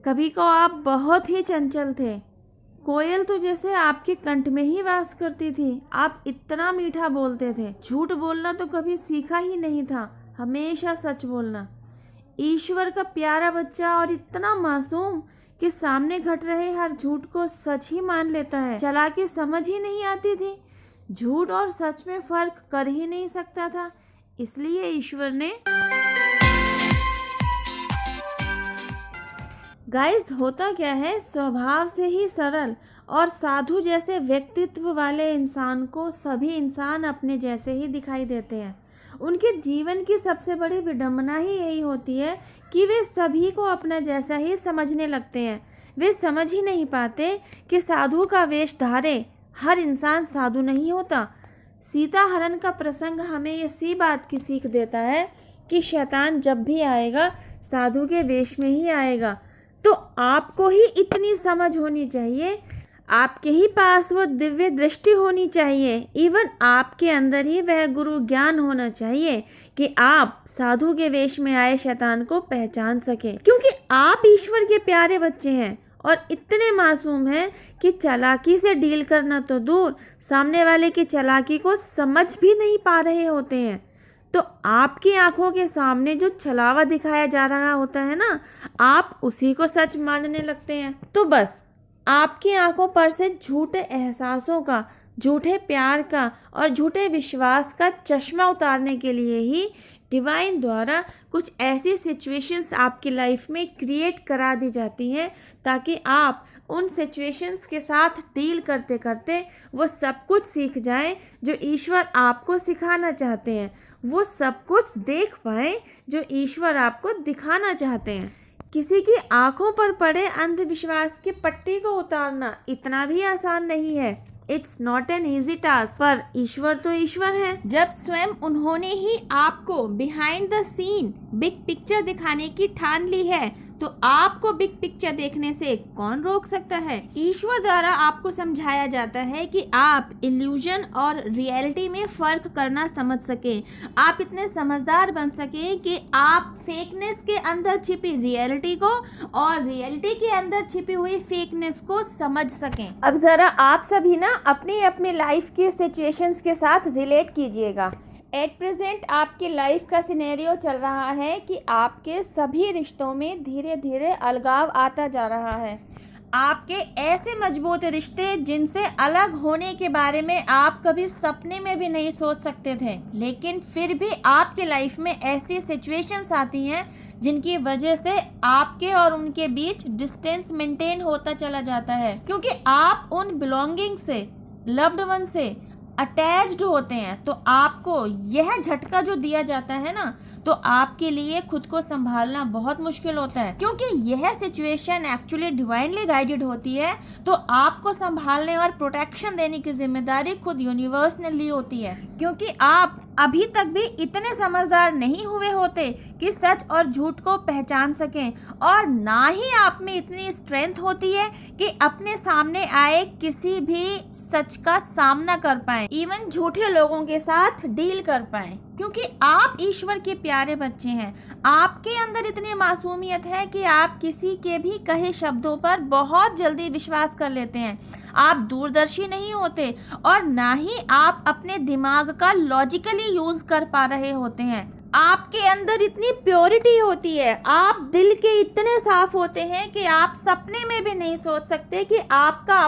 कभी को आप बहुत ही चंचल थे। कोयल तो जैसे आपके कंठ में ही वास करती थी। आप इतना मीठा बोलते थे। झूठ बोलना तो कभी सीखा ही नहीं था, हमेशा सच बोलना। ईश्वर का प्यारा बच्चा और इतना मासूम कि सामने घट रहे हर झूठ को सच ही मान लेता है। चालाकी समझ ही नहीं आती थी, झूठ और सच में फर्क कर ही नहीं सकता था। इसलिए ईश्वर ने गाइस, होता क्या है, स्वभाव से ही सरल और साधु जैसे व्यक्तित्व वाले इंसान को सभी इंसान अपने जैसे ही दिखाई देते हैं। उनके जीवन की सबसे बड़ी विडंबना ही यही होती है कि वे सभी को अपना जैसा ही समझने लगते हैं। वे समझ ही नहीं पाते कि साधु का वेश धारे हर इंसान साधु नहीं होता। सीता हरण का प्रसंग हमें इसी बात की सीख देता है कि शैतान जब भी आएगा साधु के वेश में ही आएगा। तो आपको ही इतनी समझ होनी चाहिए, आपके ही पास वो दिव्य दृष्टि होनी चाहिए, इवन आपके अंदर ही वह गुरु ज्ञान होना चाहिए कि आप साधु के वेश में आए शैतान को पहचान सकें। क्योंकि आप ईश्वर के प्यारे बच्चे हैं और इतने मासूम हैं कि चालाकी से डील करना तो दूर, सामने वाले की चालाकी को समझ भी नहीं पा रहे होते हैं। तो आपकी आंखों के सामने जो छलावा दिखाया जा रहा होता है ना, आप उसी को सच मानने लगते हैं। तो बस आपकी आंखों पर से झूठे एहसासों का, झूठे प्यार का और झूठे विश्वास का चश्मा उतारने के लिए ही डिवाइन द्वारा कुछ ऐसी सिचुएशंस आपकी लाइफ में क्रिएट करा दी जाती हैं ताकि आप उन सिचुएशंस के साथ डील करते करते वो सब कुछ सीख जाएं जो ईश्वर आपको सिखाना चाहते हैं, वो सब कुछ देख पाएं जो ईश्वर आपको दिखाना चाहते हैं। किसी की आंखों पर पड़े अंधविश्वास की पट्टी को उतारना इतना भी आसान नहीं है। It's not an easy task. पर ईश्वर तो ईश्वर है। जब स्वयं उन्होंने ही आपको behind the scene big picture दिखाने की ठान ली है तो आपको बिग पिक्चर देखने से कौन रोक सकता है। ईश्वर द्वारा आपको समझाया जाता है कि आप इल्यूजन और रियलिटी में फर्क करना समझ सके, आप इतने समझदार बन सके कि आप फेकनेस के अंदर छिपी रियलिटी को और रियलिटी के अंदर छिपी हुई फेकनेस को समझ सकें। अब जरा आप सभी ना अपनी अपनी लाइफ की सिचुएशंस के साथ रिलेट कीजिएगा। एट प्रेजेंट आपकी लाइफ का सिनेरियो चल रहा है कि आपके सभी रिश्तों में धीरे धीरे अलगाव आता जा रहा है। आपके ऐसे मजबूत रिश्ते जिनसे अलग होने के बारे में आप कभी सपने में भी नहीं सोच सकते थे, लेकिन फिर भी आपके लाइफ में ऐसी सिचुएशंस आती हैं जिनकी वजह से आपके और उनके बीच डिस्टेंस मेंटेन होता चला जाता है, क्योंकि आप उन बिलोंगिंग से, लव्ड वन से अटैच्ड होते हैं। तो आपको यह झटका जो दिया जाता है ना, तो आपके लिए खुद को संभालना बहुत मुश्किल होता है, क्योंकि यह सिचुएशन एक्चुअली डिवाइनली गाइडेड होती है। तो आपको संभालने और प्रोटेक्शन देने की जिम्मेदारी खुद यूनिवर्स ने ली होती है, क्योंकि आप अभी तक भी इतने समझदार नहीं हुए होते कि सच और झूठ को पहचान सकें, और ना ही आप में इतनी स्ट्रेंथ होती है कि अपने सामने आए किसी भी सच का सामना कर पाएं, इवन झूठे लोगों के साथ डील कर पाएं, क्योंकि आप ईश्वर के प्यारे बच्चे हैं। आपके अंदर इतनी मासूमियत है कि आप किसी के भी कहे शब्दों पर बहुत जल्दी विश्वास कर लेते हैं। आप दूरदर्शी नहीं होते और ना ही आप अपने दिमाग का लॉजिकली यूज कर पा रहे होते हैं। आपके अंदर इतनी प्योरिटी होती है, आप दिल के इतने साफ होते हैं कि आप सपने में भी नहीं सोच सकते कि आपका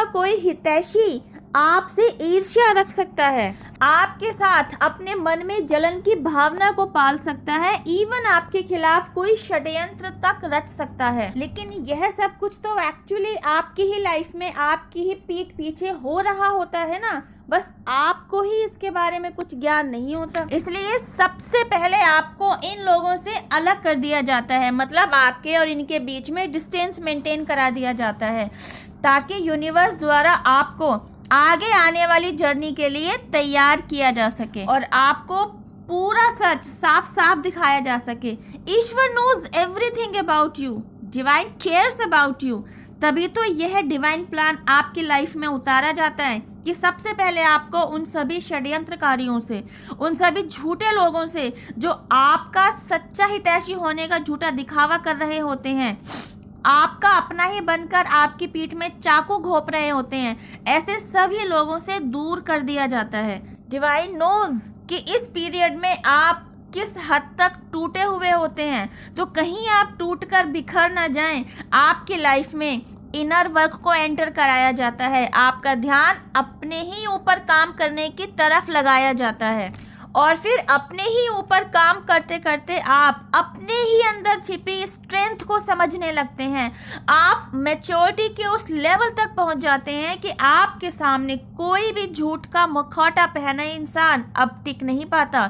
कोई हितैषी आपसे ईर्ष्या रख सकता है, आपके साथ अपने मन में जलन की भावना को पाल सकता है, इवन आपके खिलाफ कोई षड्यंत्र तक रच सकता है। लेकिन यह सब कुछ तो एक्चुअली आपकी ही लाइफ में आपकी ही पीठ पीछे हो रहा होता है ना, बस आपको ही इसके बारे में कुछ ज्ञान नहीं होता। इसलिए सबसे पहले आपको इन लोगों से अलग कर दिया जाता है, मतलब आपके और इनके बीच में डिस्टेंस मेंटेन करा दिया जाता है, ताकि यूनिवर्स द्वारा आपको आगे आने वाली जर्नी के लिए तैयार किया जा सके और आपको पूरा सच साफ साफ दिखाया जा सके। ईश्वर knows everything about you, divine cares about you, तभी तो यह डिवाइन प्लान आपकी लाइफ में उतारा जाता है कि सबसे पहले आपको उन सभी षड्यंत्रकारियों से, उन सभी झूठे लोगों से जो आपका सच्चा हितैषी होने का झूठा दिखावा कर रहे होते हैं, आपका अपना ही बनकर आपकी पीठ में चाकू घोंप रहे होते हैं, ऐसे सभी लोगों से दूर कर दिया जाता है। डिवाइन नोज कि इस पीरियड में आप किस हद तक टूटे हुए होते हैं, तो कहीं आप टूटकर बिखर ना जाएं। आपकी लाइफ में इनर वर्क को एंटर कराया जाता है, आपका ध्यान अपने ही ऊपर काम करने की तरफ लगाया जाता है और फिर अपने ही ऊपर काम करते करते आप अपने ही अंदर छिपी स्ट्रेंथ को समझने लगते हैं। आप मैच्योरिटी के उस लेवल तक पहुंच जाते हैं कि आपके सामने कोई भी झूठ का मुखौटा पहना इंसान अब टिक नहीं पाता।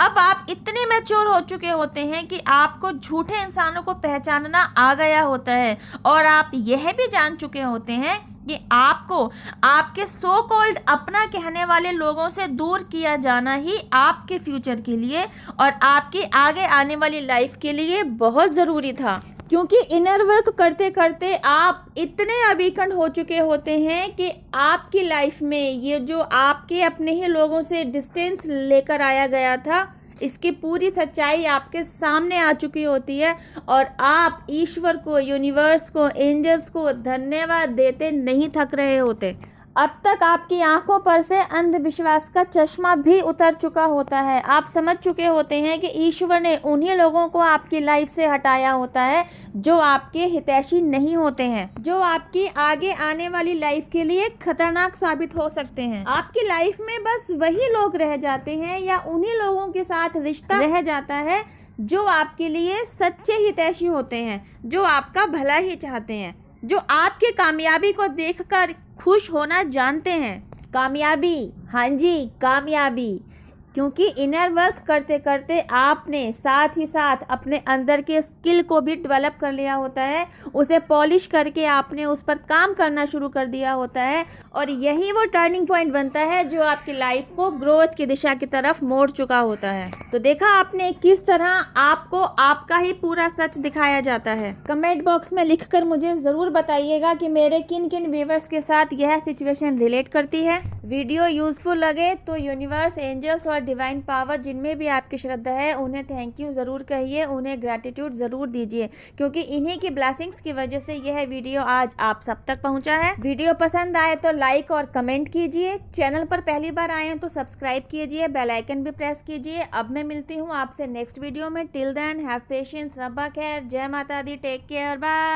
अब आप इतने मैच्योर हो चुके होते हैं कि आपको झूठे इंसानों को पहचानना आ गया होता है और आप यह भी जान चुके होते हैं कि आपको आपके सो कॉल्ड अपना कहने वाले लोगों से दूर किया जाना ही आपके फ्यूचर के लिए और आपकी आगे आने वाली लाइफ के लिए बहुत ज़रूरी था। क्योंकि इनर वर्क करते करते आप इतने अबीकंड हो चुके होते हैं कि आपकी लाइफ में ये जो आपके अपने ही लोगों से डिस्टेंस लेकर आया गया था, इसकी पूरी सच्चाई आपके सामने आ चुकी होती है और आप ईश्वर को, यूनिवर्स को, एंजल्स को धन्यवाद देते नहीं थक रहे होते। अब तक आपकी आंखों पर से अंधविश्वास का चश्मा भी उतर चुका होता है। आप समझ चुके होते हैं कि ईश्वर ने उन्हीं लोगों को आपकी लाइफ से हटाया होता है जो आपके हितैषी नहीं होते हैं, जो आपकी आगे आने वाली लाइफ के लिए खतरनाक साबित हो सकते हैं। आपकी लाइफ में बस वही लोग रह जाते हैं या उन्हीं लोगों के साथ रिश्ता रह जाता है जो आपके लिए सच्चे हितैषी होते हैं, जो आपका भला ही चाहते हैं, जो आपके कामयाबी को देखकर खुश होना जानते हैं। कामयाबी, हाँ जी कामयाबी, क्योंकि इनर वर्क करते करते आपने साथ ही साथ अपने अंदर के स्किल को भी डेवलप कर लिया होता है, उसे पॉलिश करके आपने उस पर काम करना शुरू कर दिया होता है और यही वो टर्निंग पॉइंट बनता है जो आपकी लाइफ को ग्रोथ की दिशा की तरफ मोड़ चुका होता है। तो देखा आपने किस तरह आपको आपका ही पूरा सच दिखाया जाता है। कमेंट बॉक्स में लिखकर मुझे ज़रूर बताइएगा कि मेरे किन किन व्यूवर्स के साथ यह सिचुएशन रिलेट करती है। वीडियो यूजफुल लगे तो यूनिवर्स, एंजल्स और डिवाइन पावर जिनमें भी आपकी श्रद्धा है उन्हें थैंक यू ज़रूर कहिए, उन्हें ग्रैटिट्यूड ज़रूर दीजिए, क्योंकि इन्हीं की ब्लेसिंग्स की वजह से यह वीडियो आज आप सब तक पहुंचा है। वीडियो पसंद आए तो लाइक और कमेंट कीजिए, चैनल पर पहली बार आए हैं तो सब्सक्राइब कीजिए, बेल आइकन भी प्रेस कीजिए। अब मैं मिलती हूँ आपसे नेक्स्ट वीडियो में। टिल देन हैव पेशेंस, रब्बा खैर, जय माता दी, टेक केयर, बाय।